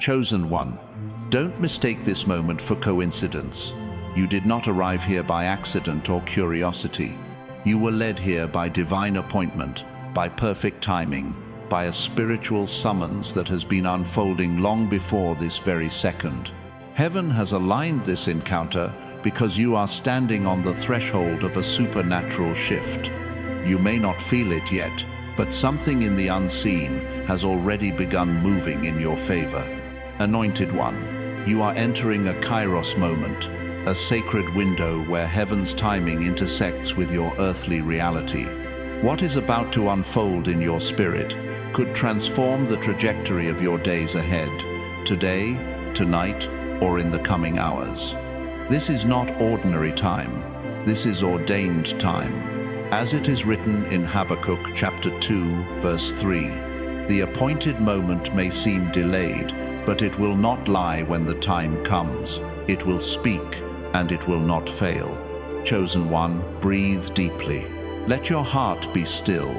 Chosen one, don't mistake this moment for coincidence. You did not arrive here by accident or curiosity. You were led here by divine appointment, by perfect timing, by a spiritual summons that has been unfolding long before this very second. Heaven has aligned this encounter because you are standing on the threshold of a supernatural shift. You may not feel it yet, but something in the unseen has already begun moving in your favor. Anointed one, you are entering a Kairos moment, a sacred window where heaven's timing intersects with your earthly reality. What is about to unfold in your spirit could transform the trajectory of your days ahead, today, tonight, or in the coming hours. This is not ordinary time. This is ordained time. As it is written in Habakkuk chapter 2, verse 3, the appointed moment may seem delayed, but it will not lie when the time comes. It will speak, and it will not fail. Chosen one, breathe deeply. Let your heart be still.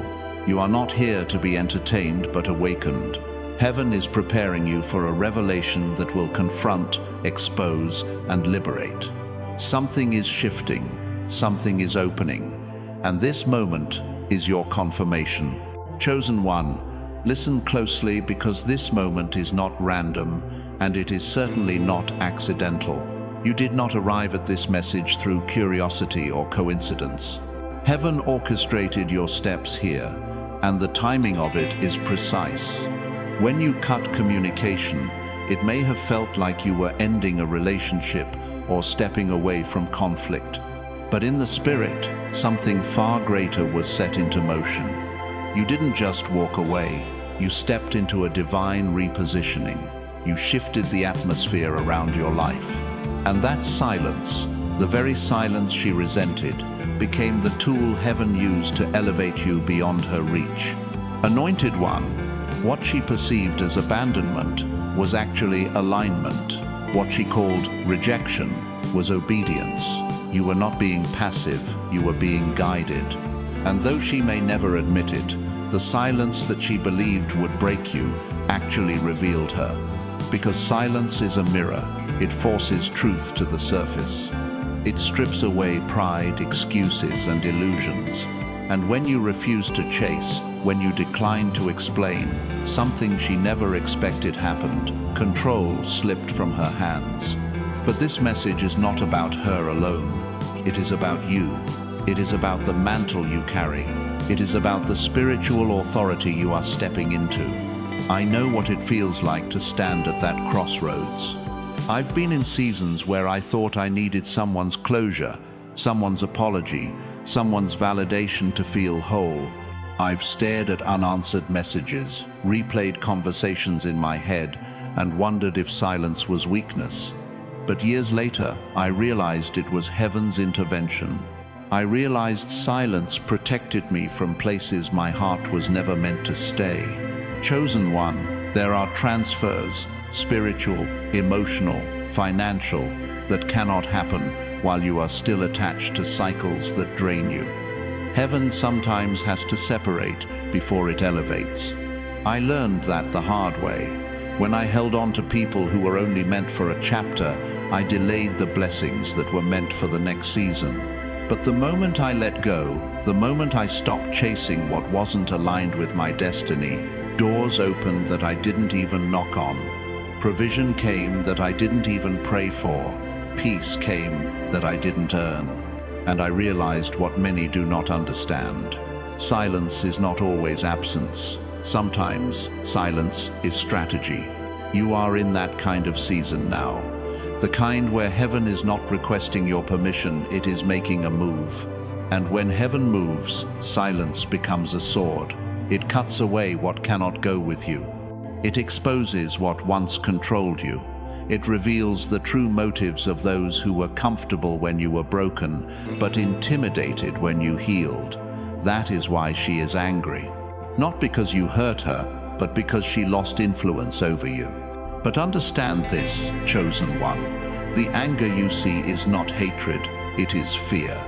You are not here to be entertained, but awakened. Heaven is preparing you for a revelation that will confront, expose, and liberate. Something is shifting, something is opening, and this moment is your confirmation. Chosen one, listen closely, because this moment is not random, and it is certainly not accidental. You did not arrive at this message through curiosity or coincidence. Heaven orchestrated your steps here, and the timing of it is precise. When you cut communication, it may have felt like you were ending a relationship or stepping away from conflict. But in the spirit, something far greater was set into motion. You didn't just walk away, you stepped into a divine repositioning. You shifted the atmosphere around your life. And that silence, the very silence she resented, became the tool heaven used to elevate you beyond her reach. Anointed one, what she perceived as abandonment was actually alignment. What she called rejection was obedience. You were not being passive, you were being guided. And though she may never admit it, the silence that she believed would break you actually revealed her. Because silence is a mirror, it forces truth to the surface. It strips away pride, excuses, and illusions. And when you refuse to chase, when you decline to explain, something she never expected happened. Control slipped from her hands. But this message is not about her alone. It is about you. It is about the mantle you carry. It is about the spiritual authority you are stepping into. I know what it feels like to stand at that crossroads. I've been in seasons where I thought I needed someone's closure, someone's apology, someone's validation to feel whole. I've stared at unanswered messages, replayed conversations in my head, and wondered if silence was weakness. But years later, I realized it was heaven's intervention. I realized silence protected me from places my heart was never meant to stay. Chosen one, there are transfers, spiritual, emotional, financial, that cannot happen while you are still attached to cycles that drain you. Heaven sometimes has to separate before it elevates. I learned that the hard way. When I held on to people who were only meant for a chapter, I delayed the blessings that were meant for the next season. But the moment I let go, the moment I stopped chasing what wasn't aligned with my destiny, doors opened that I didn't even knock on. Provision came that I didn't even pray for. Peace came that I didn't earn. And I realized what many do not understand. Silence is not always absence. Sometimes silence is strategy. You are in that kind of season now. The kind where heaven is not requesting your permission, it is making a move. And when heaven moves, silence becomes a sword. It cuts away what cannot go with you. It exposes what once controlled you. It reveals the true motives of those who were comfortable when you were broken, but intimidated when you healed. That is why she is angry. Not because you hurt her, but because she lost influence over you. But understand this, chosen one. The anger you see is not hatred, it is fear.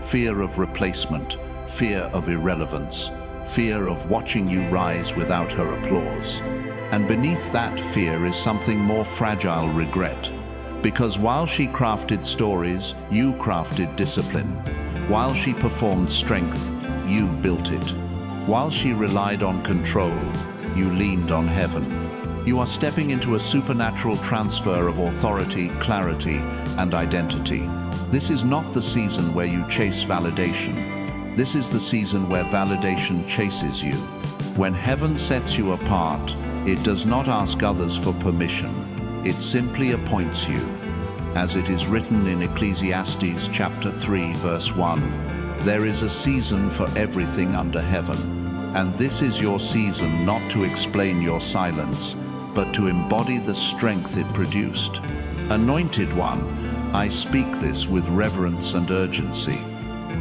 Fear of replacement, fear of irrelevance, fear of watching you rise without her applause. And beneath that fear is something more fragile: regret. Because while she crafted stories, you crafted discipline. While she performed strength, you built it. While she relied on control, you leaned on heaven. You are stepping into a supernatural transfer of authority, clarity, and identity. This is not the season where you chase validation. This is the season where validation chases you. When heaven sets you apart, it does not ask others for permission. It simply appoints you. As it is written in Ecclesiastes chapter 3, verse 1, there is a season for everything under heaven. And this is your season not to explain your silence, but to embody the strength it produced. Anointed one, I speak this with reverence and urgency.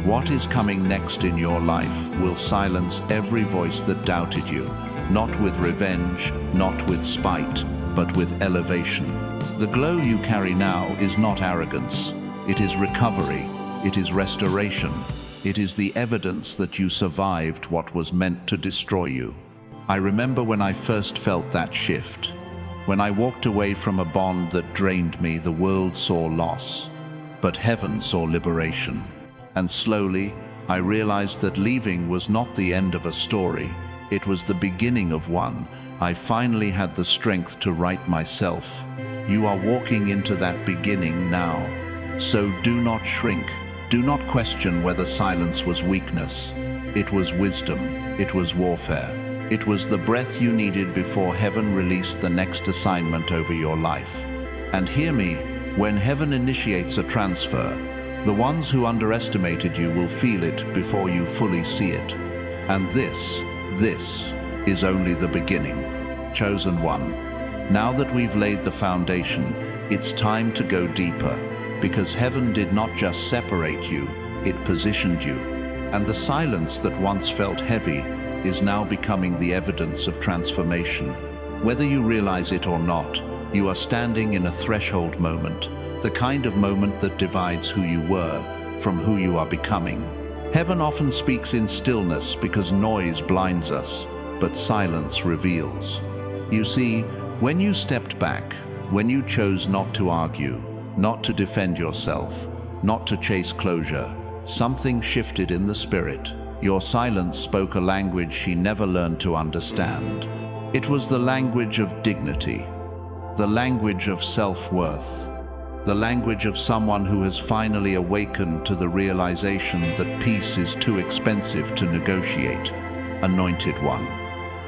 What is coming next in your life will silence every voice that doubted you, not with revenge, not with spite, but with elevation. The glow you carry now is not arrogance. It is recovery. It is restoration. It is the evidence that you survived what was meant to destroy you. I remember when I first felt that shift. When I walked away from a bond that drained me, the world saw loss, but heaven saw liberation. And slowly, I realized that leaving was not the end of a story. It was the beginning of one. I finally had the strength to right myself. You are walking into that beginning now. So do not shrink. Do not question whether silence was weakness. It was wisdom. It was warfare. It was the breath you needed before heaven released the next assignment over your life. And hear me, when heaven initiates a transfer, the ones who underestimated you will feel it before you fully see it. And this is only the beginning. Chosen one, now that we've laid the foundation, it's time to go deeper, because heaven did not just separate you, it positioned you. And the silence that once felt heavy is now becoming the evidence of transformation. Whether you realize it or not, you are standing in a threshold moment, the kind of moment that divides who you were from who you are becoming. Heaven often speaks in stillness because noise blinds us, but silence reveals. You see, when you stepped back, when you chose not to argue, not to defend yourself, not to chase closure, something shifted in the spirit. Your silence spoke a language she never learned to understand. It was the language of dignity, the language of self-worth, the language of someone who has finally awakened to the realization that peace is too expensive to negotiate. Anointed one.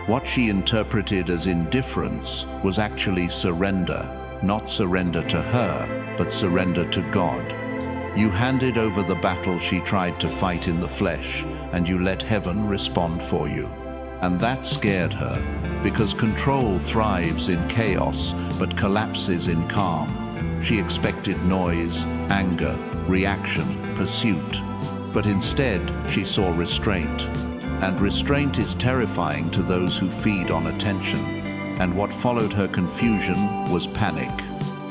What she interpreted as indifference was actually surrender, not surrender to her, but surrender to God. You handed over the battle she tried to fight in the flesh, and you let heaven respond for you. And that scared her, because control thrives in chaos, but collapses in calm. She expected noise, anger, reaction, pursuit. But instead, she saw restraint. And restraint is terrifying to those who feed on attention. And what followed her confusion was panic.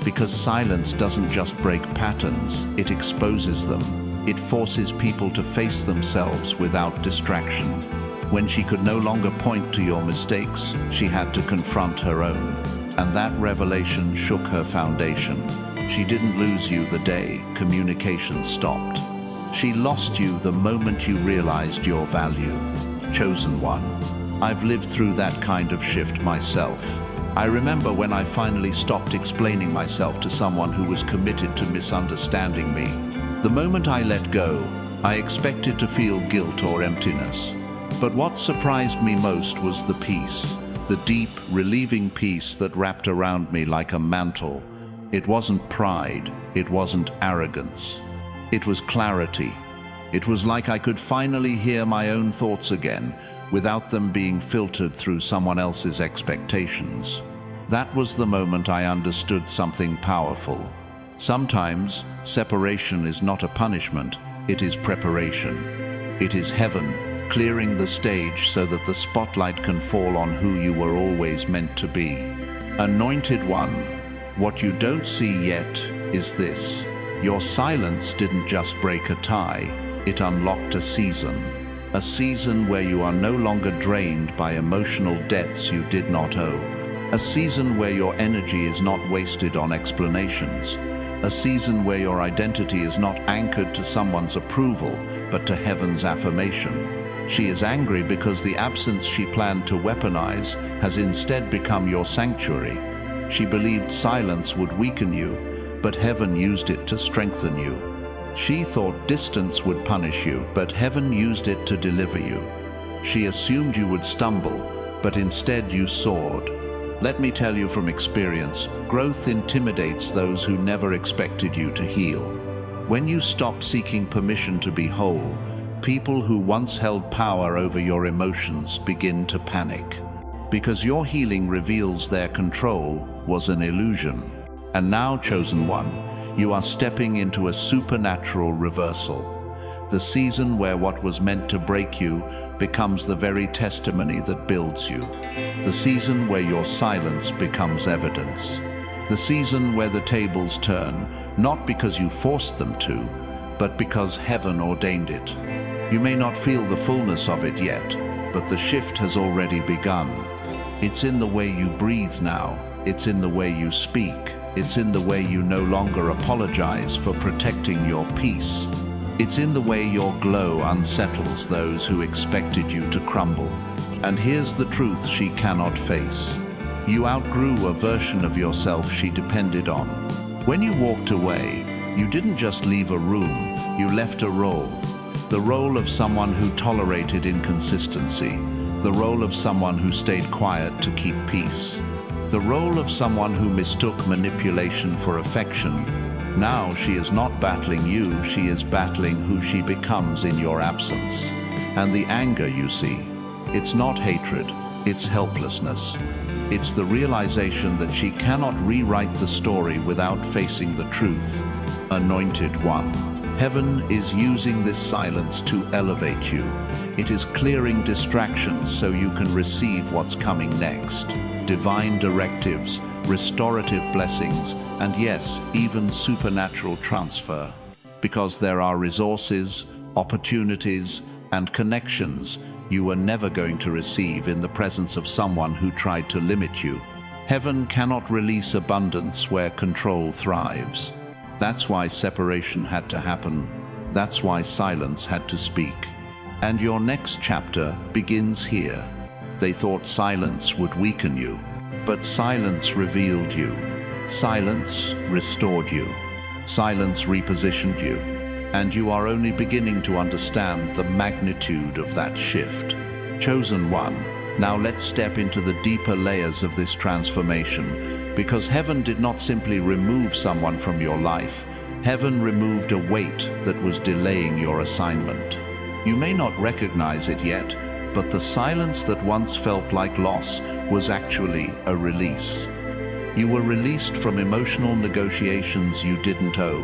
Because silence doesn't just break patterns, it exposes them. It forces people to face themselves without distraction. When she could no longer point to your mistakes, she had to confront her own. And that revelation shook her foundation. She didn't lose you the day communication stopped. She lost you the moment you realized your value. Chosen one. I've lived through that kind of shift myself. I remember when I finally stopped explaining myself to someone who was committed to misunderstanding me. The moment I let go, I expected to feel guilt or emptiness. But what surprised me most was the peace, the deep, relieving peace that wrapped around me like a mantle. It wasn't pride, it wasn't arrogance. It was clarity. It was like I could finally hear my own thoughts again, without them being filtered through someone else's expectations. That was the moment I understood something powerful. Sometimes, separation is not a punishment, it is preparation. It is heaven, clearing the stage so that the spotlight can fall on who you were always meant to be. Anointed one, what you don't see yet is this. Your silence didn't just break a tie, it unlocked a season. A season where you are no longer drained by emotional debts you did not owe. A season where your energy is not wasted on explanations. A season where your identity is not anchored to someone's approval, but to heaven's affirmation. She is angry because the absence she planned to weaponize has instead become your sanctuary. She believed silence would weaken you, but heaven used it to strengthen you. She thought distance would punish you, but heaven used it to deliver you. She assumed you would stumble, but instead you soared. Let me tell you from experience, growth intimidates those who never expected you to heal. When you stop seeking permission to be whole, people who once held power over your emotions begin to panic. Because your healing reveals their control was an illusion. And now, chosen one, you are stepping into a supernatural reversal. The season where what was meant to break you becomes the very testimony that builds you. The season where your silence becomes evidence. The season where the tables turn, not because you forced them to, but because heaven ordained it. You may not feel the fullness of it yet, but the shift has already begun. It's in the way you breathe now. It's in the way you speak. It's in the way you no longer apologize for protecting your peace. It's in the way your glow unsettles those who expected you to crumble. And here's the truth she cannot face. You outgrew a version of yourself she depended on. When you walked away, you didn't just leave a room, you left a role. The role of someone who tolerated inconsistency. The role of someone who stayed quiet to keep peace. The role of someone who mistook manipulation for affection. Now she is not battling you, she is battling who she becomes in your absence. And the anger you see, it's not hatred, it's helplessness. It's the realization that she cannot rewrite the story without facing the truth. Anointed one. Heaven is using this silence to elevate you. It is clearing distractions so you can receive what's coming next. Divine directives, restorative blessings, and yes, even supernatural transfer. Because there are resources, opportunities, and connections you were never going to receive in the presence of someone who tried to limit you. Heaven cannot release abundance where control thrives. That's why separation had to happen. That's why silence had to speak. And your next chapter begins here. They thought silence would weaken you, but silence revealed you. Silence restored you. Silence repositioned you. And you are only beginning to understand the magnitude of that shift. Chosen one, now let's step into the deeper layers of this transformation, because heaven did not simply remove someone from your life. Heaven removed a weight that was delaying your assignment. You may not recognize it yet, but the silence that once felt like loss was actually a release. You were released from emotional negotiations you didn't owe.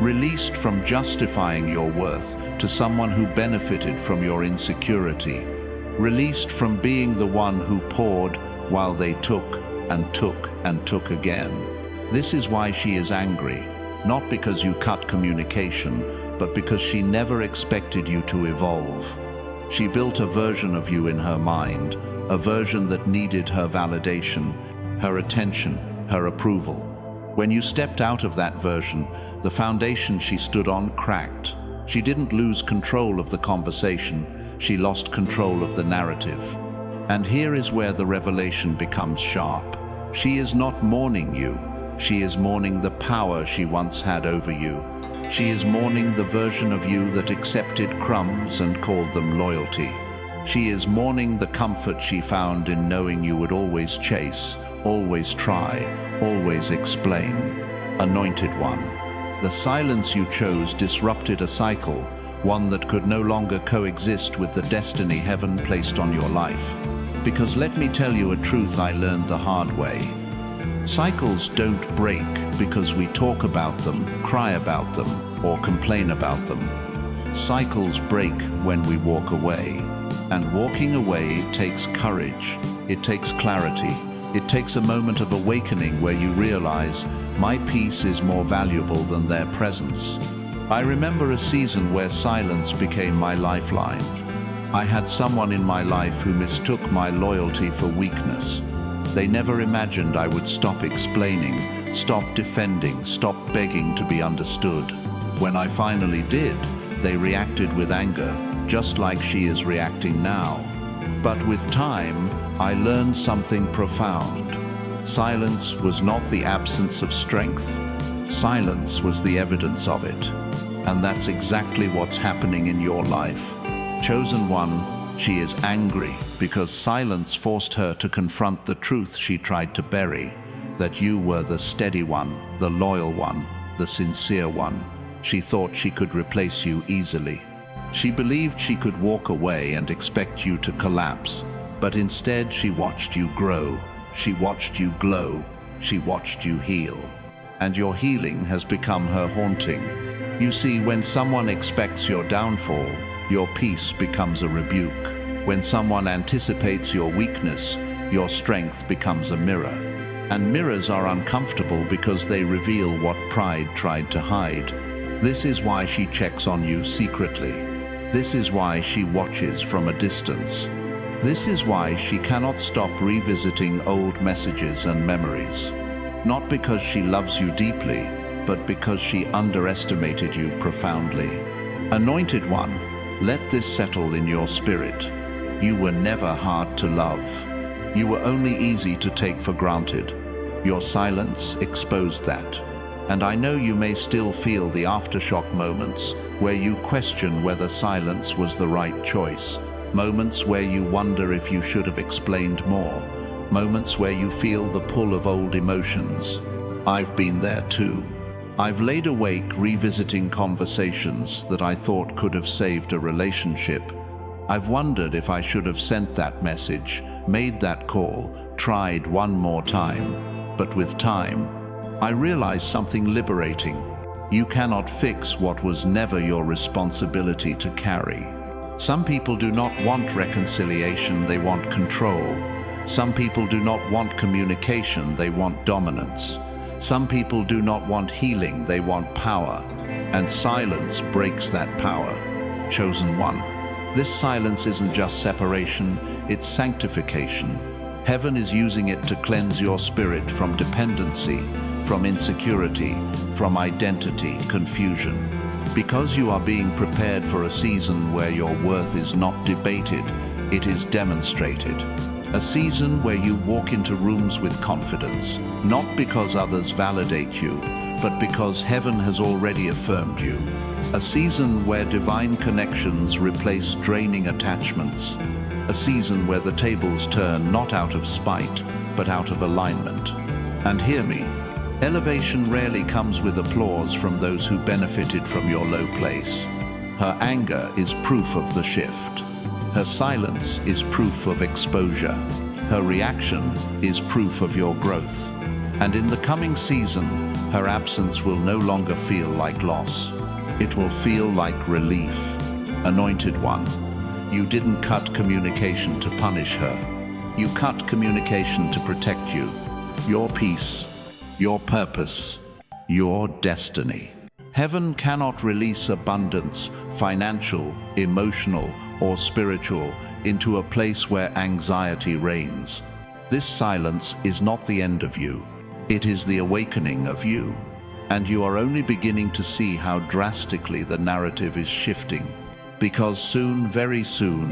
Released from justifying your worth to someone who benefited from your insecurity. Released from being the one who poured while they took and took and took again. This is why she is angry, not because you cut communication, but because she never expected you to evolve. She built a version of you in her mind, a version that needed her validation, her attention, her approval. When you stepped out of that version, the foundation she stood on cracked. She didn't lose control of the conversation, she lost control of the narrative. And here is where the revelation becomes sharp. She is not mourning you, she is mourning the power she once had over you. She is mourning the version of you that accepted crumbs and called them loyalty. She is mourning the comfort she found in knowing you would always chase, always try, always explain. Anointed one. The silence you chose disrupted a cycle, one that could no longer coexist with the destiny heaven placed on your life. Because let me tell you a truth I learned the hard way. Cycles don't break because we talk about them, cry about them, or complain about them. Cycles break when we walk away. And walking away takes courage, it takes clarity, it takes a moment of awakening where you realize, my peace is more valuable than their presence. I remember a season where silence became my lifeline. I had someone in my life who mistook my loyalty for weakness. They never imagined I would stop explaining, stop defending, stop begging to be understood. When I finally did, they reacted with anger, just like she is reacting now. But with time, I learned something profound. Silence was not the absence of strength. Silence was the evidence of it. And that's exactly what's happening in your life. Chosen one, she is angry because silence forced her to confront the truth she tried to bury, that you were the steady one, the loyal one, the sincere one. She thought she could replace you easily. She believed she could walk away and expect you to collapse, but instead she watched you grow, she watched you glow, she watched you heal. And your healing has become her haunting. You see, when someone expects your downfall, your peace becomes a rebuke. When someone anticipates your weakness, your strength becomes a mirror. And mirrors are uncomfortable because they reveal what pride tried to hide. This is why she checks on you secretly. This is why she watches from a distance. This is why she cannot stop revisiting old messages and memories. Not because she loves you deeply, but because she underestimated you profoundly. Anointed one, let this settle in your spirit. You were never hard to love. You were only easy to take for granted. Your silence exposed that. And I know you may still feel the aftershock moments where you question whether silence was the right choice. Moments where you wonder if you should have explained more. Moments where you feel the pull of old emotions. I've been there too. I've laid awake revisiting conversations that I thought could have saved a relationship. I've wondered if I should have sent that message, made that call, tried one more time. But with time, I realized something liberating. You cannot fix what was never your responsibility to carry. Some people do not want reconciliation, they want control. Some people do not want communication, they want dominance. Some people do not want healing, they want power. And silence breaks that power. Chosen one. This silence isn't just separation, it's sanctification. Heaven is using it to cleanse your spirit from dependency, from insecurity, from identity, confusion. Because you are being prepared for a season where your worth is not debated, it is demonstrated. A season where you walk into rooms with confidence, not because others validate you, but because heaven has already affirmed you. A season where divine connections replace draining attachments. A season where the tables turn not out of spite, but out of alignment. And hear me, elevation rarely comes with applause from those who benefited from your low place. Her anger is proof of the shift. Her silence is proof of exposure. Her reaction is proof of your growth. And in the coming season, her absence will no longer feel like loss. It will feel like relief. Anointed one, you didn't cut communication to punish her. You cut communication to protect you, your peace, your purpose, your destiny. Heaven cannot release abundance, financial, emotional, or spiritual, into a place where anxiety reigns. This silence is not the end of you. It is the awakening of you. And you are only beginning to see how drastically the narrative is shifting. Because soon, very soon,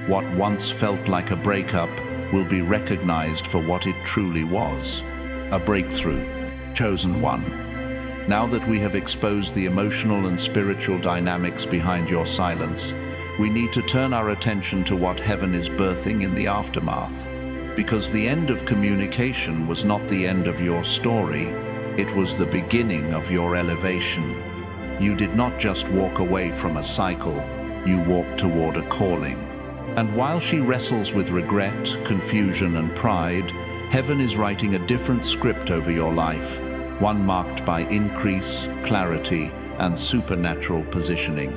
what once felt like a breakup will be recognized for what it truly was. A breakthrough. Chosen one. Now that we have exposed the emotional and spiritual dynamics behind your silence, we need to turn our attention to what heaven is birthing in the aftermath. Because the end of communication was not the end of your story, it was the beginning of your elevation. You did not just walk away from a cycle, you walked toward a calling. And while she wrestles with regret, confusion, and pride, heaven is writing a different script over your life, one marked by increase, clarity, and supernatural positioning.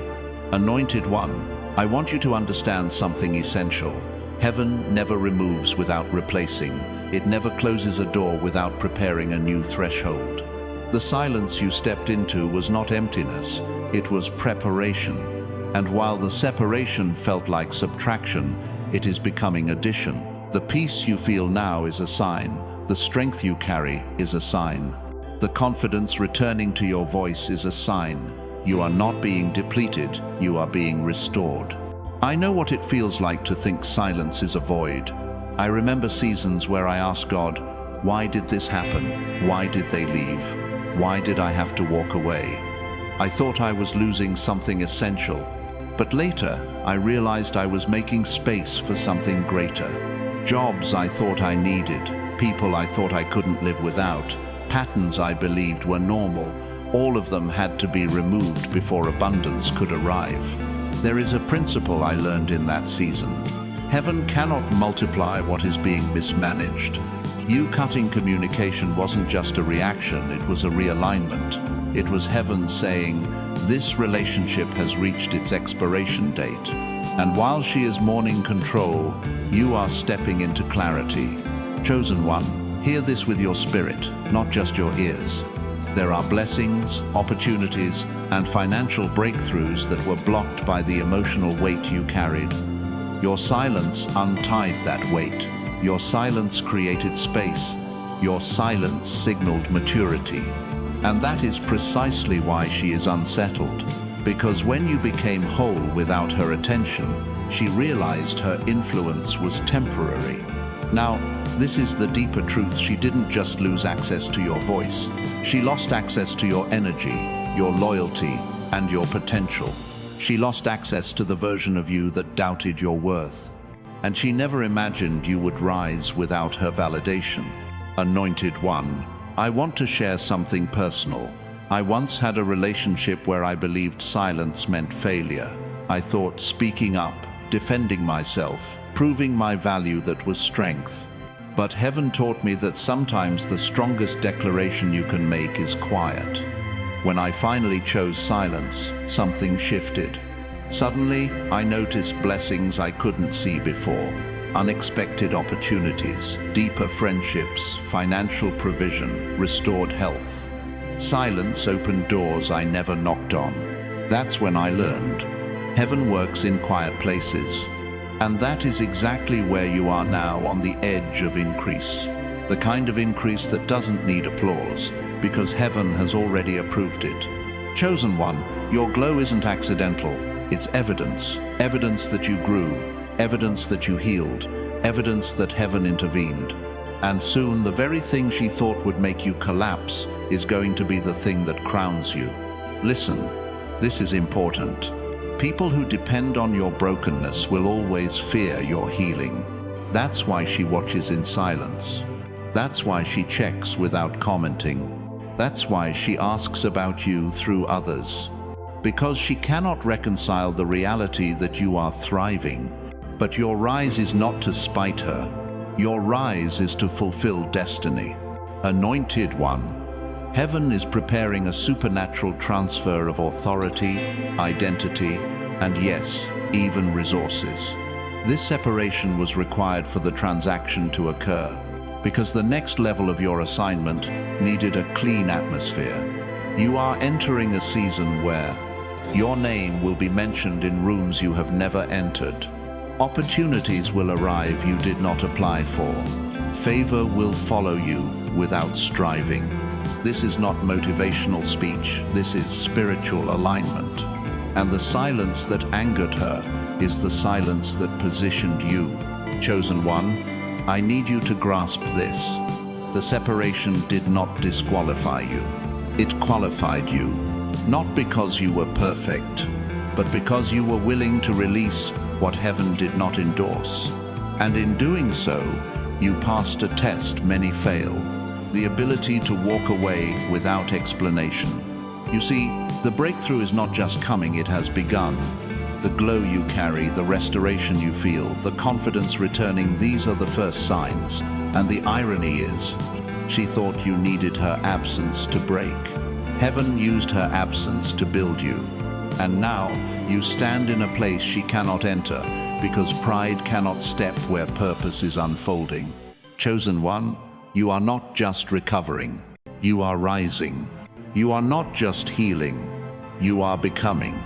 Anointed one, I want you to understand something essential. Heaven never removes without replacing. It never closes a door without preparing a new threshold. The silence you stepped into was not emptiness, it was preparation. And while the separation felt like subtraction, it is becoming addition. The peace you feel now is a sign. The strength you carry is a sign. The confidence returning to your voice is a sign. You are not being depleted, you are being restored. I know what it feels like to think silence is a void. I remember seasons where I asked God, why did this happen? Why did they leave? Why did I have to walk away? I thought I was losing something essential. But later, I realized I was making space for something greater. Jobs I thought I needed, people I thought I couldn't live without, patterns I believed were normal, all of them had to be removed before abundance could arrive. There is a principle I learned in that season. Heaven cannot multiply what is being mismanaged. You cutting communication wasn't just a reaction, it was a realignment. It was heaven saying, this relationship has reached its expiration date. And while she is mourning control, you are stepping into clarity. Chosen one, hear this with your spirit, not just your ears. There are blessings, opportunities, and financial breakthroughs that were blocked by the emotional weight you carried. Your silence untied that weight. Your silence created space. Your silence signaled maturity. And that is precisely why she is unsettled. Because when you became whole without her attention, she realized her influence was temporary. Now, this is the deeper truth. She didn't just lose access to your voice. She lost access to your energy, your loyalty, and your potential. She lost access to the version of you that doubted your worth. And she never imagined you would rise without her validation. Anointed one, I want to share something personal. I once had a relationship where I believed silence meant failure. I thought speaking up, defending myself, proving my value that was strength. But heaven taught me that sometimes the strongest declaration you can make is quiet. When I finally chose silence, something shifted. Suddenly, I noticed blessings I couldn't see before. Unexpected opportunities, deeper friendships, financial provision, restored health. Silence opened doors I never knocked on. That's when I learned. Heaven works in quiet places. And that is exactly where you are now, on the edge of increase. The kind of increase that doesn't need applause, because heaven has already approved it. Chosen one, your glow isn't accidental. It's evidence. Evidence that you grew. Evidence that you healed. Evidence that heaven intervened. And soon, the very thing she thought would make you collapse is going to be the thing that crowns you. Listen, this is important. People who depend on your brokenness will always fear your healing. That's why she watches in silence. That's why she checks without commenting. That's why she asks about you through others. Because she cannot reconcile the reality that you are thriving. But your rise is not to spite her. Your rise is to fulfill destiny. Anointed one. Heaven is preparing a supernatural transfer of authority, identity, and yes, even resources. This separation was required for the transaction to occur, because the next level of your assignment needed a clean atmosphere. You are entering a season where your name will be mentioned in rooms you have never entered. Opportunities will arrive you did not apply for. Favor will follow you without striving. This is not motivational speech, this is spiritual alignment. And the silence that angered her is the silence that positioned you. Chosen one, I need you to grasp this. The separation did not disqualify you. It qualified you, not because you were perfect, but because you were willing to release what heaven did not endorse. And in doing so, you passed a test many fail. The ability to walk away without explanation. You see, the breakthrough is not just coming, it has begun. The glow you carry, the restoration you feel, the confidence returning, these are the first signs. And the irony is, she thought you needed her absence to break. Heaven used her absence to build you. And now, you stand in a place she cannot enter, because pride cannot step where purpose is unfolding. Chosen one, you are not just recovering, you are rising. You are not just healing, you are becoming.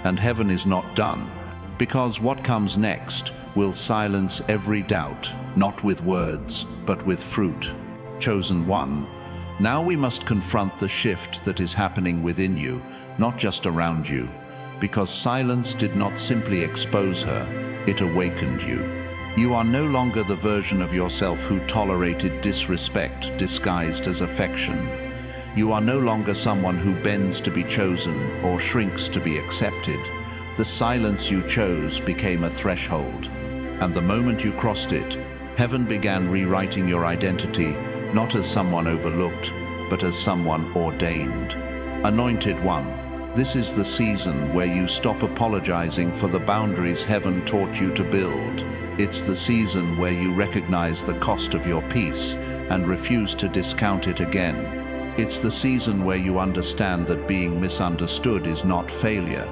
And heaven is not done, because what comes next will silence every doubt, not with words, but with fruit. Chosen one, now we must confront the shift that is happening within you, not just around you, because silence did not simply expose her, it awakened you. You are no longer the version of yourself who tolerated disrespect disguised as affection. You are no longer someone who bends to be chosen or shrinks to be accepted. The silence you chose became a threshold, and the moment you crossed it, heaven began rewriting your identity, not as someone overlooked, but as someone ordained. Anointed one, this is the season where you stop apologizing for the boundaries heaven taught you to build. It's the season where you recognize the cost of your peace and refuse to discount it again. It's the season where you understand that being misunderstood is not failure.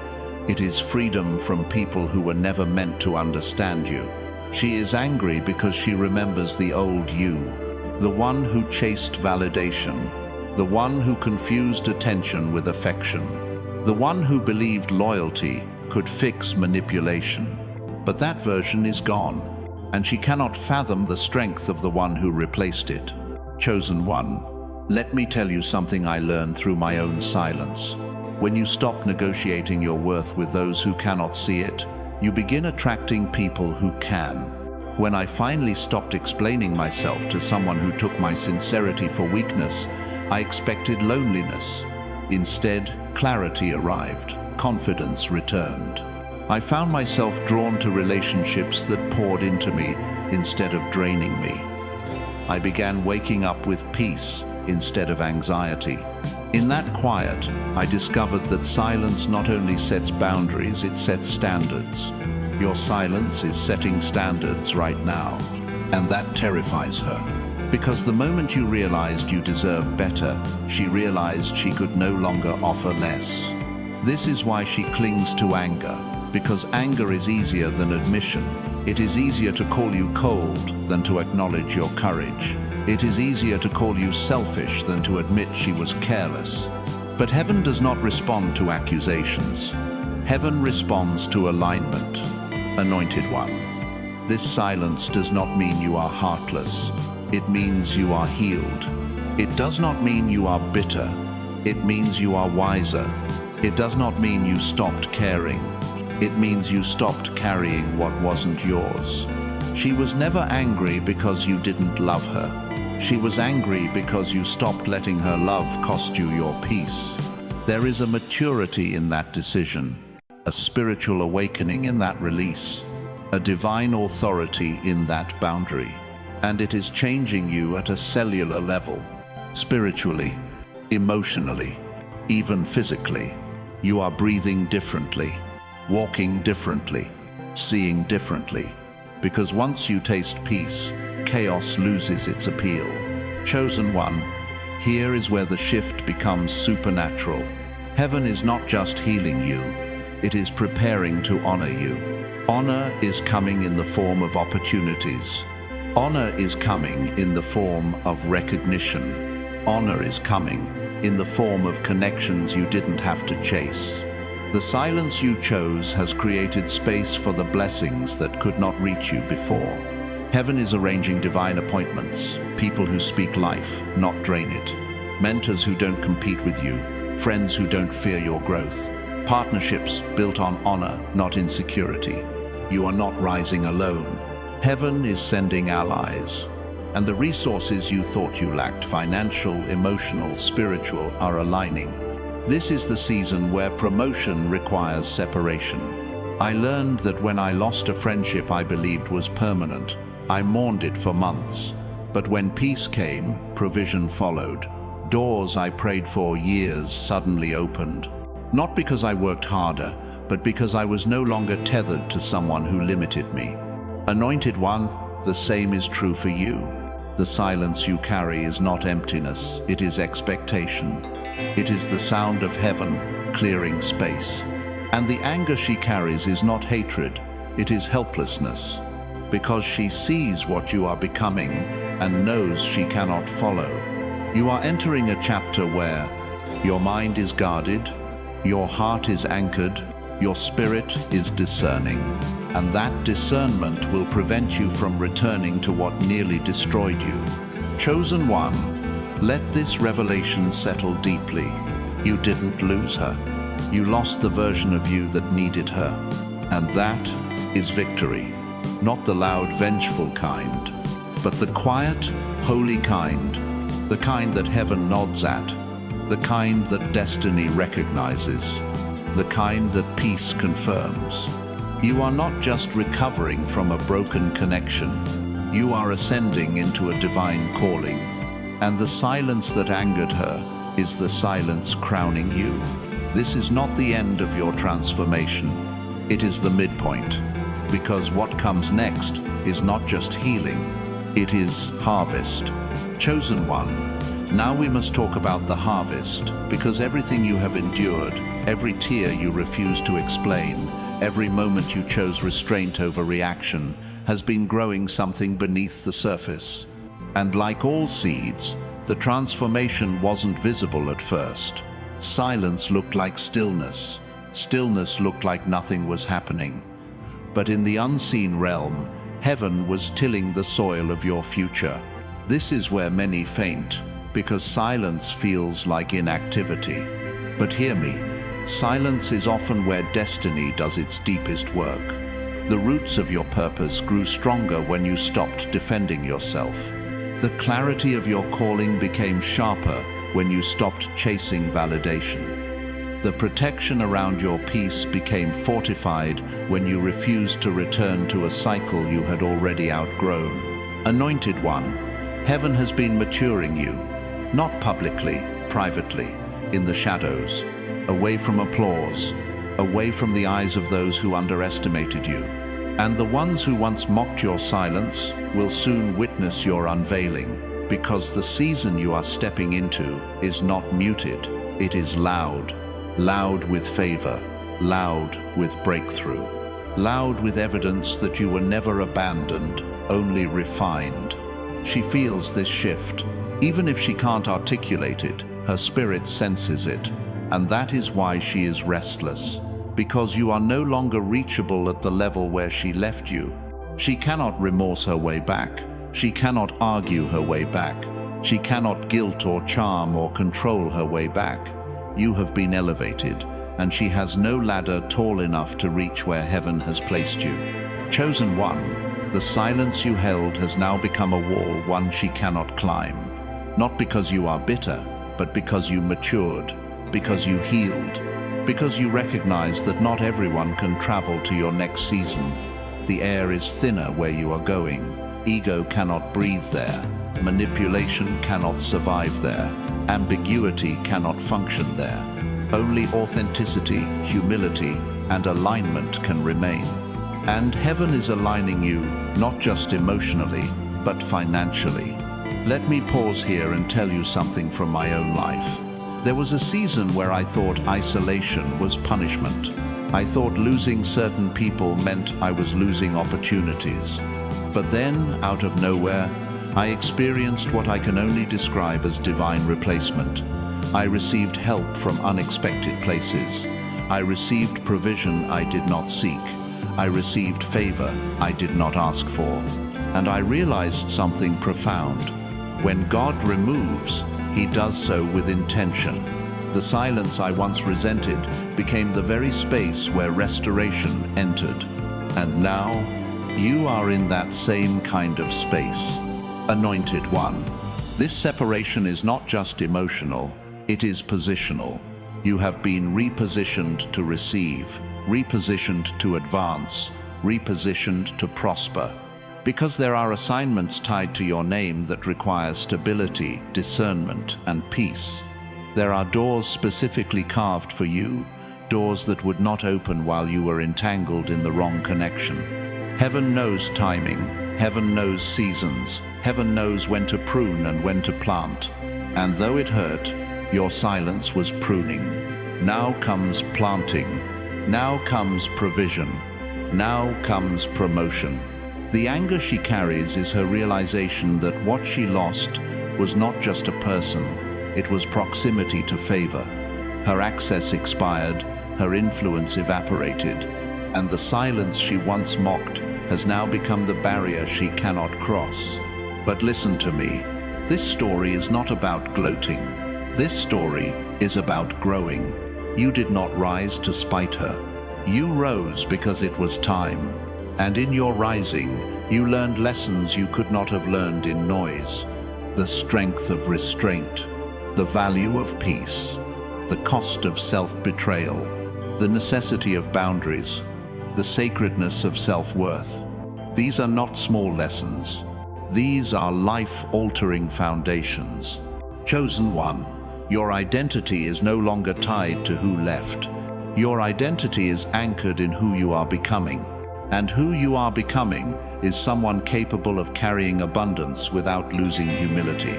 It is freedom from people who were never meant to understand you. She is angry because she remembers the old you, the one who chased validation, the one who confused attention with affection, the one who believed loyalty could fix manipulation. But that version is gone, and she cannot fathom the strength of the one who replaced it. Chosen one, let me tell you something I learned through my own silence. When you stop negotiating your worth with those who cannot see it, you begin attracting people who can. When I finally stopped explaining myself to someone who took my sincerity for weakness, I expected loneliness. Instead, clarity arrived, confidence returned. I found myself drawn to relationships that poured into me instead of draining me. I began waking up with peace instead of anxiety. In that quiet, I discovered that silence not only sets boundaries, it sets standards. Your silence is setting standards right now, and that terrifies her. Because the moment you realized you deserved better, she realized she could no longer offer less. This is why she clings to anger, because anger is easier than admission. It is easier to call you cold than to acknowledge your courage. It is easier to call you selfish than to admit she was careless. But heaven does not respond to accusations. Heaven responds to alignment. Anointed one, this silence does not mean you are heartless. It means you are healed. It does not mean you are bitter. It means you are wiser. It does not mean you stopped caring. It means you stopped carrying what wasn't yours. She was never angry because you didn't love her. She was angry because you stopped letting her love cost you your peace. There is a maturity in that decision, a spiritual awakening in that release, a divine authority in that boundary. And it is changing you at a cellular level, spiritually, emotionally, even physically. You are breathing differently, walking differently, seeing differently. Because once you taste peace, chaos loses its appeal. Chosen one, here is where the shift becomes supernatural. Heaven is not just healing you, it is preparing to honor you. Honor is coming in the form of opportunities. Honor is coming in the form of recognition. Honor is coming in the form of connections you didn't have to chase. The silence you chose has created space for the blessings that could not reach you before. Heaven is arranging divine appointments, people who speak life, not drain it, mentors who don't compete with you, friends who don't fear your growth, partnerships built on honor, not insecurity. You are not rising alone. Heaven is sending allies, and the resources you thought you lacked, financial, emotional, spiritual, are aligning. This is the season where promotion requires separation. I learned that when I lost a friendship I believed was permanent, I mourned it for months. But when peace came, provision followed. Doors I prayed for years suddenly opened. Not because I worked harder, but because I was no longer tethered to someone who limited me. Anointed one, the same is true for you. The silence you carry is not emptiness, it is expectation. It is the sound of heaven clearing space. And the anger she carries is not hatred, it is helplessness. Because she sees what you are becoming and knows she cannot follow. You are entering a chapter where your mind is guarded, your heart is anchored, Your spirit is discerning, and that discernment will prevent you from returning to what nearly destroyed you. Chosen one, let this revelation settle deeply. You didn't lose her. You lost the version of you that needed her. And that is victory. Not the loud, vengeful kind, but the quiet, holy kind, the kind that heaven nods at, the kind that destiny recognizes, the kind that peace confirms. You are not just recovering from a broken connection, you are ascending into a divine calling, and the silence that angered her is the silence crowning you. This is not the end of your transformation, it is the midpoint, because what comes next is not just healing, it is harvest. Chosen one, now we must talk about the harvest, because everything you have endured, every tear you refused to explain, every moment you chose restraint over reaction, has been growing something beneath the surface. And like all seeds, the transformation wasn't visible at first. Silence looked like stillness. Stillness looked like nothing was happening. But in the unseen realm, heaven was tilling the soil of your future. This is where many faint, because silence feels like inactivity. But hear me, silence is often where destiny does its deepest work. The roots of your purpose grew stronger when you stopped defending yourself. The clarity of your calling became sharper when you stopped chasing validation. The protection around your peace became fortified when you refused to return to a cycle you had already outgrown. Anointed one, heaven has been maturing you, not publicly, privately, in the shadows, away from applause, away from the eyes of those who underestimated you. And the ones who once mocked your silence will soon witness your unveiling, because the season you are stepping into is not muted, it is loud. Loud with favor, loud with breakthrough, loud with evidence that you were never abandoned, only refined. She feels this shift. Even if she can't articulate it, her spirit senses it, and that is why she is restless, because you are no longer reachable at the level where she left you. She cannot remorse her way back. She cannot argue her way back. She cannot guilt or charm or control her way back. You have been elevated, and she has no ladder tall enough to reach where heaven has placed you. Chosen one, the silence you held has now become a wall, one she cannot climb. Not because you are bitter, but because you matured, because you healed, because you recognize that not everyone can travel to your next season. The air is thinner where you are going. Ego cannot breathe there. Manipulation cannot survive there. Ambiguity cannot function there. Only authenticity, humility, and alignment can remain. And heaven is aligning you, not just emotionally, but financially. Let me pause here and tell you something from my own life. There was a season where I thought isolation was punishment. I thought losing certain people meant I was losing opportunities. But then, out of nowhere, I experienced what I can only describe as divine replacement. I received help from unexpected places. I received provision I did not seek. I received favor I did not ask for. And I realized something profound. When God removes, He does so with intention. The silence I once resented became the very space where restoration entered. And now, you are in that same kind of space. Anointed one. This separation is not just emotional, it is positional. You have been repositioned to receive, repositioned to advance, repositioned to prosper. Because there are assignments tied to your name that require stability, discernment, and peace. There are doors specifically carved for you, doors that would not open while you were entangled in the wrong connection. Heaven knows timing, heaven knows seasons, heaven knows when to prune and when to plant. And though it hurt, your silence was pruning. Now comes planting. Now comes provision. Now comes promotion. The anger she carries is her realization that what she lost was not just a person, it was proximity to favor. Her access expired, her influence evaporated, and the silence she once mocked has now become the barrier she cannot cross. But listen to me. This story is not about gloating. This story is about growing. You did not rise to spite her. You rose because it was time. And in your rising, you learned lessons you could not have learned in noise. The strength of restraint, the value of peace, the cost of self-betrayal, the necessity of boundaries, the sacredness of self-worth. These are not small lessons. These are life-altering foundations. Chosen one, your identity is no longer tied to who left. Your identity is anchored in who you are becoming. And who you are becoming is someone capable of carrying abundance without losing humility.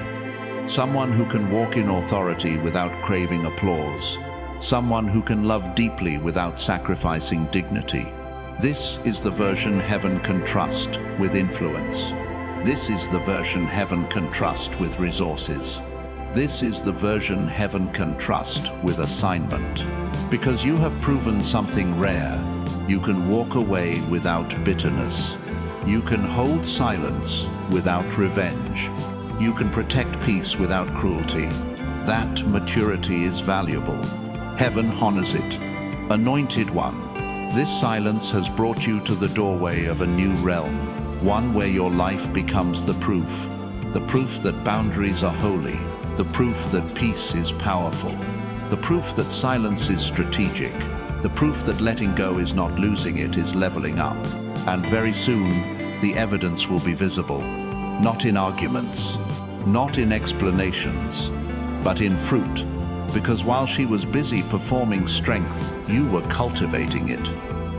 Someone who can walk in authority without craving applause. Someone who can love deeply without sacrificing dignity. This is the version heaven can trust with influence. This is the version heaven can trust with resources. This is the version heaven can trust with assignment. Because you have proven something rare, you can walk away without bitterness. You can hold silence without revenge. You can protect peace without cruelty. That maturity is valuable. Heaven honors it. Anointed one, this silence has brought you to the doorway of a new realm, one where your life becomes the proof that boundaries are holy, the proof that peace is powerful, the proof that silence is strategic, the proof that letting go is not losing, it is leveling up. And very soon, the evidence will be visible, not in arguments, not in explanations, but in fruit. Because while she was busy performing strength, you were cultivating it.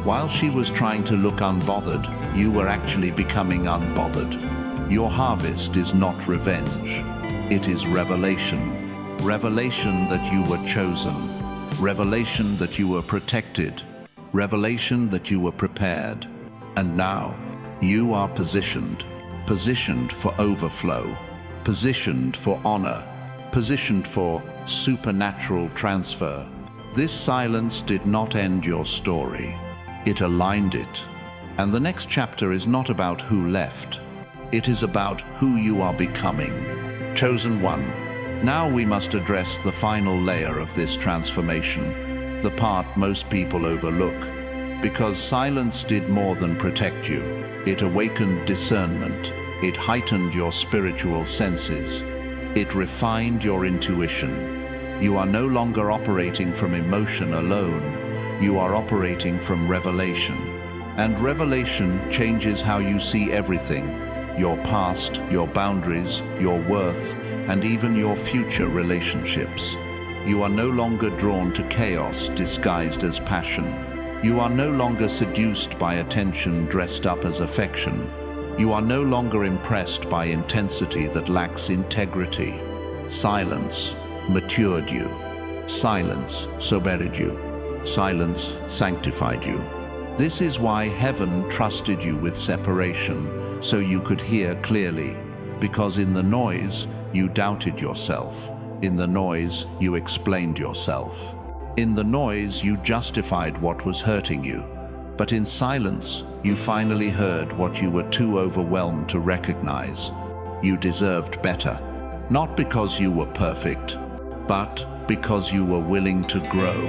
While she was trying to look unbothered, you were actually becoming unbothered. Your harvest is not revenge. It is revelation. Revelation that you were chosen. Revelation that you were protected. Revelation that you were prepared. And now, you are positioned for overflow, positioned for honor, positioned for supernatural transfer. This silence did not end your story. It aligned it. And the next chapter is not about who left. It is about who you are becoming. Chosen one. Now we must address the final layer of this transformation, the part most people overlook. Because silence did more than protect you. It awakened discernment. It heightened your spiritual senses. It refined your intuition. You are no longer operating from emotion alone. You are operating from revelation. And revelation changes how you see everything. Your past, your boundaries, your worth, and even your future relationships. You are no longer drawn to chaos disguised as passion. You are no longer seduced by attention dressed up as affection. You are no longer impressed by intensity that lacks integrity. Silence matured you. Silence sobered you. Silence sanctified you. This is why heaven trusted you with separation, so you could hear clearly. Because in the noise, you doubted yourself. In the noise, you explained yourself. In the noise, you justified what was hurting you. But in silence, you finally heard what you were too overwhelmed to recognize. You deserved better. Not because you were perfect, but because you were willing to grow.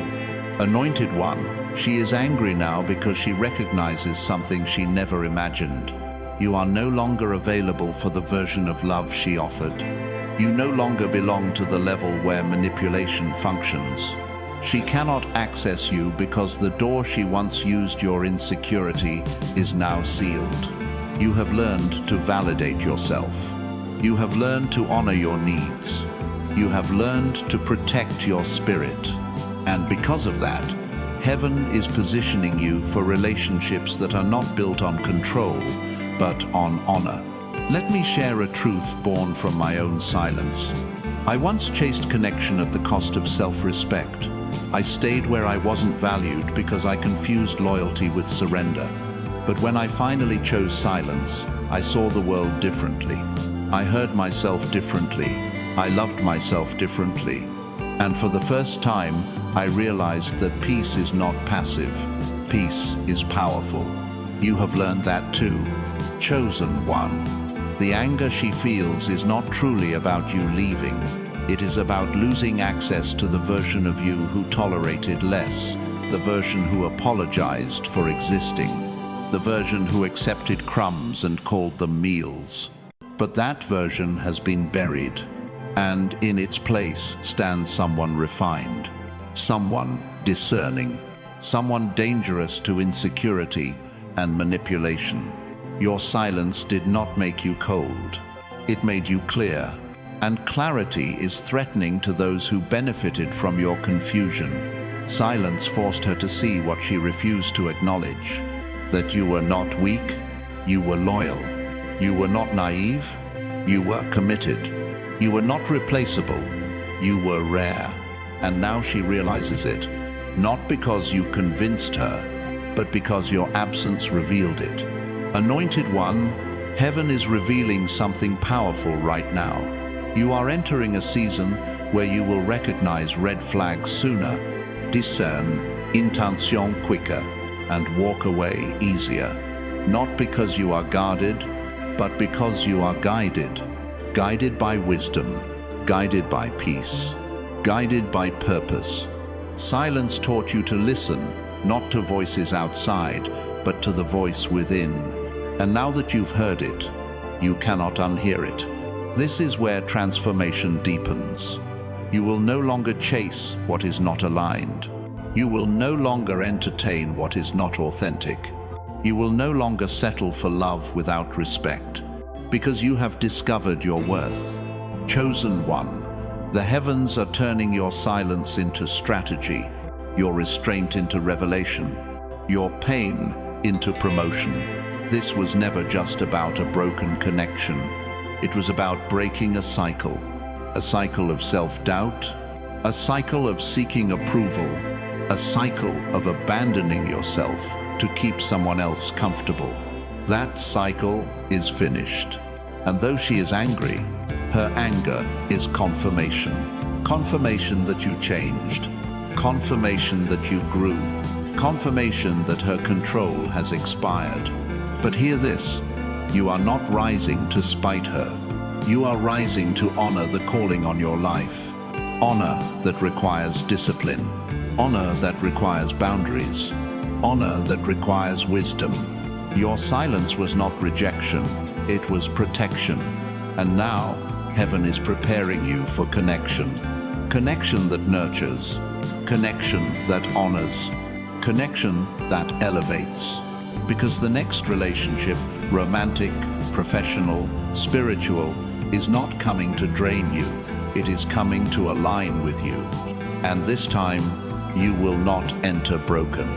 Anointed one, she is angry now because she recognizes something she never imagined. You are no longer available for the version of love she offered. You no longer belong to the level where manipulation functions. She cannot access you because the door she once used your insecurity is now sealed. You have learned to validate yourself. You have learned to honor your needs. You have learned to protect your spirit. And because of that, heaven is positioning you for relationships that are not built on control, but on honor. Let me share a truth born from my own silence. I once chased connection at the cost of self-respect. I stayed where I wasn't valued because I confused loyalty with surrender. But when I finally chose silence, I saw the world differently. I heard myself differently. I loved myself differently. And for the first time, I realized that peace is not passive. Peace is powerful. You have learned that too. Chosen one. The anger she feels is not truly about you leaving. It is about losing access to the version of you who tolerated less, the version who apologized for existing, the version who accepted crumbs and called them meals. But that version has been buried, and in its place stands someone refined, someone discerning, someone dangerous to insecurity and manipulation. Your silence did not make you cold. It made you clear, and clarity is threatening to those who benefited from your confusion. Silence forced her to see what she refused to acknowledge, that you were not weak, you were loyal. You were not naive, you were committed. You were not replaceable, you were rare. And now she realizes it, not because you convinced her, but because your absence revealed it. Anointed one, heaven is revealing something powerful right now. You are entering a season where you will recognize red flags sooner, discern intention quicker, and walk away easier. Not because you are guarded, but because you are guided. Guided by wisdom, guided by peace, guided by purpose. Silence taught you to listen, not to voices outside, but to the voice within. And now that you've heard it, you cannot unhear it. This is where transformation deepens. You will no longer chase what is not aligned. You will no longer entertain what is not authentic. You will no longer settle for love without respect, because you have discovered your worth. Chosen one, the heavens are turning your silence into strategy, your restraint into revelation, your pain into promotion. This was never just about a broken connection. It was about breaking a cycle of self-doubt, a cycle of seeking approval, a cycle of abandoning yourself to keep someone else comfortable. That cycle is finished. And though she is angry, her anger is confirmation. Confirmation that you changed. Confirmation that you grew. Confirmation that her control has expired. But hear this, you are not rising to spite her. You are rising to honor the calling on your life. Honor that requires discipline. Honor that requires boundaries. Honor that requires wisdom. Your silence was not rejection, it was protection. And now, heaven is preparing you for connection. Connection that nurtures. Connection that honors. Connection that elevates. Because the next relationship, romantic, professional, spiritual, is not coming to drain you. It is coming to align with you. And this time, you will not enter broken.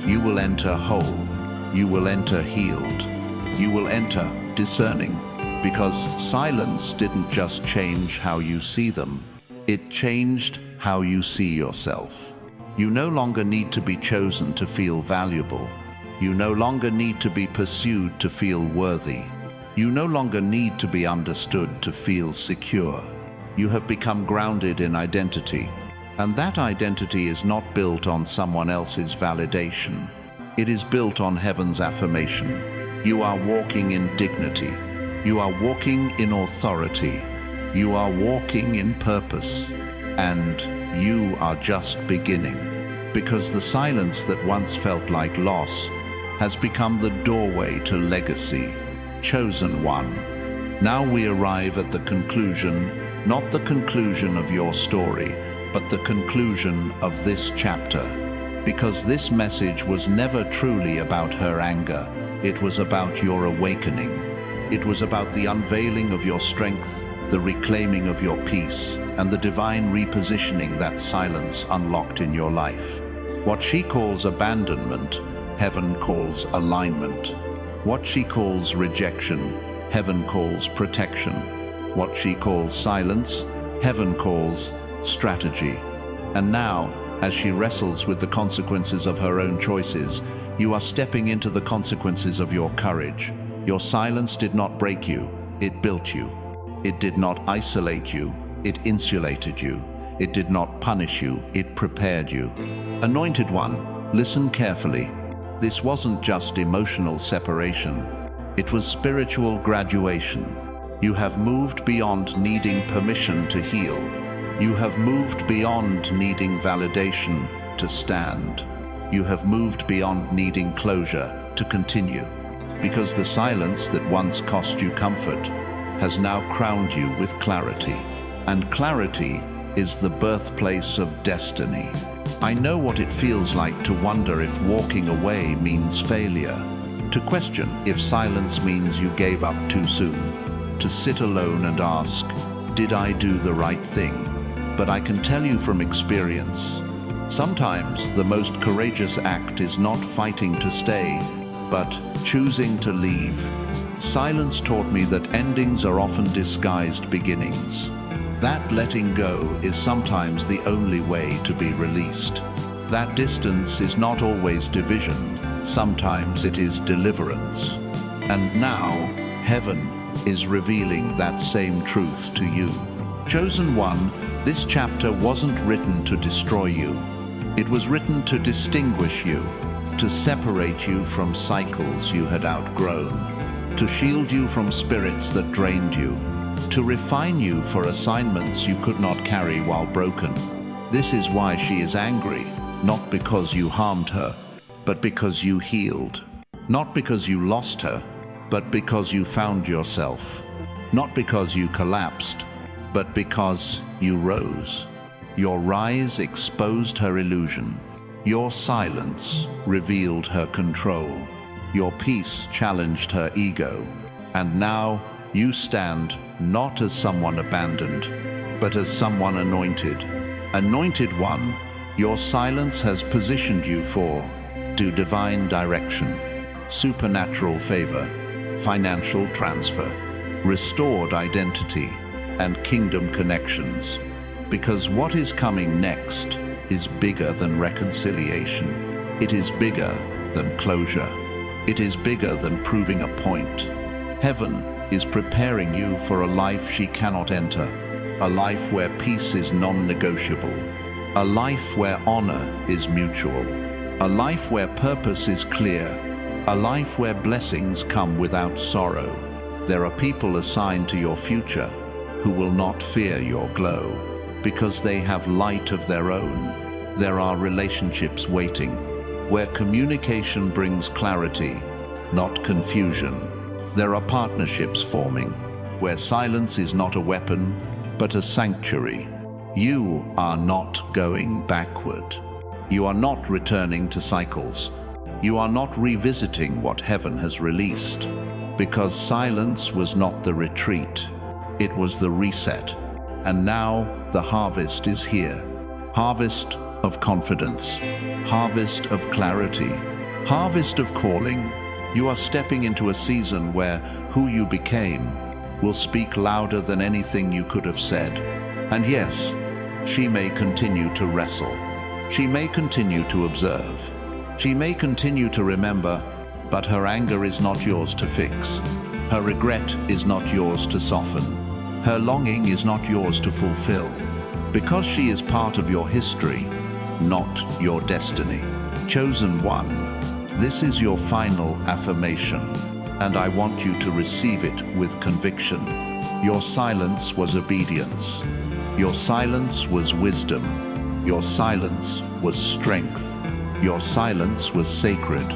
You will enter whole. You will enter healed. You will enter discerning. Because silence didn't just change how you see them. It changed how you see yourself. You no longer need to be chosen to feel valuable. You no longer need to be pursued to feel worthy. You no longer need to be understood to feel secure. You have become grounded in identity. And that identity is not built on someone else's validation. It is built on heaven's affirmation. You are walking in dignity. You are walking in authority. You are walking in purpose. And you are just beginning. Because the silence that once felt like loss has become the doorway to legacy. Chosen one. Now we arrive at the conclusion, not the conclusion of your story, but the conclusion of this chapter. Because this message was never truly about her anger. It was about your awakening. It was about the unveiling of your strength, the reclaiming of your peace, and the divine repositioning that silence unlocked in your life. What she calls abandonment, heaven calls alignment. What she calls rejection, heaven calls protection. What she calls silence, heaven calls strategy. And now, as she wrestles with the consequences of her own choices, you are stepping into the consequences of your courage. Your silence did not break you, it built you. It did not isolate you, it insulated you. It did not punish you, it prepared you. Anointed One, listen carefully. This wasn't just emotional separation. It was spiritual graduation. You have moved beyond needing permission to heal. You have moved beyond needing validation to stand. You have moved beyond needing closure to continue. Because the silence that once cost you comfort has now crowned you with clarity. And clarity is the birthplace of destiny. I know what it feels like to wonder if walking away means failure, to question if silence means you gave up too soon, to sit alone and ask, did I do the right thing? But I can tell you from experience, sometimes the most courageous act is not fighting to stay, but choosing to leave. Silence taught me that endings are often disguised beginnings. That letting go is sometimes the only way to be released. That distance is not always division. Sometimes it is deliverance. And now, heaven is revealing that same truth to you. Chosen One, this chapter wasn't written to destroy you. It was written to distinguish you, to separate you from cycles you had outgrown, to shield you from spirits that drained you, to refine you for assignments you could not carry while broken. This is why she is angry, not because you harmed her, but because you healed. Not because you lost her, but because you found yourself. Not because you collapsed, but because you rose. Your rise exposed her illusion. Your silence revealed her control. Your peace challenged her ego. And now you stand not as someone abandoned, but as someone anointed. Anointed One, your silence has positioned you to divine direction, supernatural favor, financial transfer, restored identity, and kingdom connections. Because what is coming next is bigger than reconciliation. It is bigger than closure. It is bigger than proving a point. Heaven is preparing you for a life she cannot enter, a life where peace is non-negotiable, a life where honor is mutual, a life where purpose is clear, a life where blessings come without sorrow. There are people assigned to your future who will not fear your glow, because they have light of their own. There are relationships waiting, where communication brings clarity, not confusion. There are partnerships forming, where silence is not a weapon, but a sanctuary. You are not going backward. You are not returning to cycles. You are not revisiting what heaven has released, because silence was not the retreat. It was the reset. And now the harvest is here. Harvest of confidence. Harvest of clarity. Harvest of calling. You are stepping into a season where who you became will speak louder than anything you could have said. And yes, she may continue to wrestle. She may continue to observe. She may continue to remember, but her anger is not yours to fix. Her regret is not yours to soften. Her longing is not yours to fulfill. Because she is part of your history, not your destiny. Chosen One, this is your final affirmation, and I want you to receive it with conviction. Your silence was obedience. Your silence was wisdom. Your silence was strength. Your silence was sacred,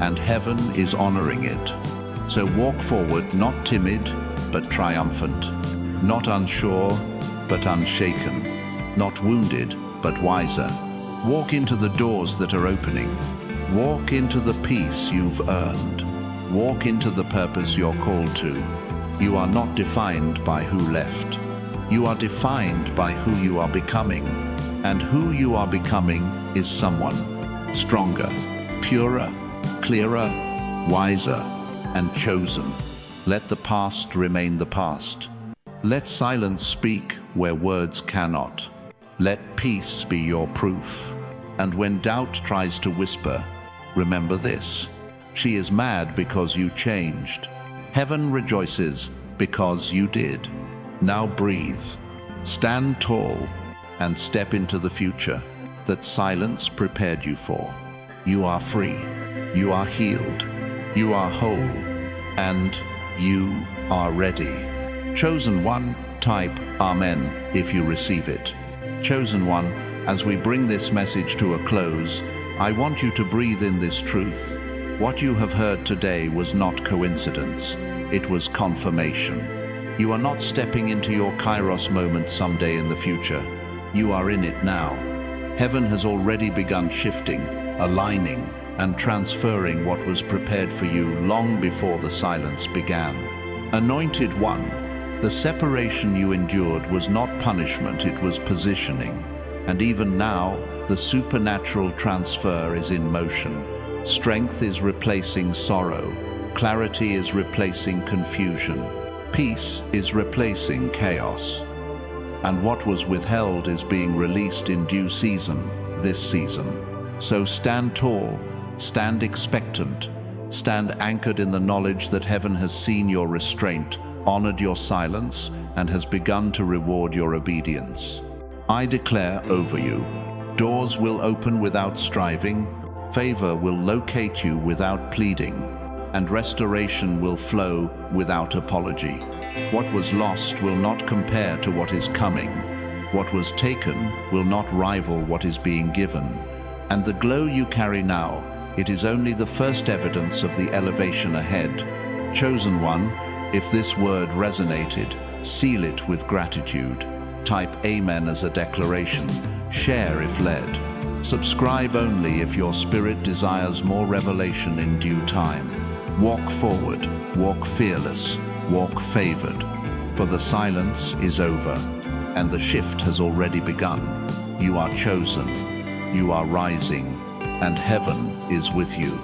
and heaven is honoring it. So walk forward, not timid, but triumphant. Not unsure, but unshaken. Not wounded, but wiser. Walk into the doors that are opening. Walk into the peace you've earned. Walk into the purpose you're called to. You are not defined by who left. You are defined by who you are becoming. And who you are becoming is someone stronger, purer, clearer, wiser, and chosen. Let the past remain the past. Let silence speak where words cannot. Let peace be your proof. And when doubt tries to whisper, remember this: she is mad because you changed. Heaven rejoices because you did. Now breathe. Stand tall and step into the future that silence prepared you for. You are free, you are healed, you are whole, and you are ready. Chosen one, type Amen if you receive it. Chosen one, as we bring this message to a close, I want you to breathe in this truth. What you have heard today was not coincidence, it was confirmation. You are not stepping into your Kairos moment someday in the future. You are in it now. Heaven has already begun shifting, aligning, and transferring what was prepared for you long before the silence began. Anointed one, the separation you endured was not punishment, it was positioning. And even now, the supernatural transfer is in motion. Strength is replacing sorrow. Clarity is replacing confusion. Peace is replacing chaos. And what was withheld is being released in due season, this season. So stand tall, stand expectant, stand anchored in the knowledge that heaven has seen your restraint, honored your silence, and has begun to reward your obedience. I declare over you, doors will open without striving, favor will locate you without pleading, and restoration will flow without apology. What was lost will not compare to what is coming. What was taken will not rival what is being given. And the glow you carry now, it is only the first evidence of the elevation ahead. Chosen one, if this word resonated, seal it with gratitude. Type Amen as a declaration. Share if led. Subscribe only if your spirit desires more revelation in due time. Walk forward, walk fearless, walk favored. For the silence is over, and the shift has already begun. You are chosen, you are rising, and heaven is with you.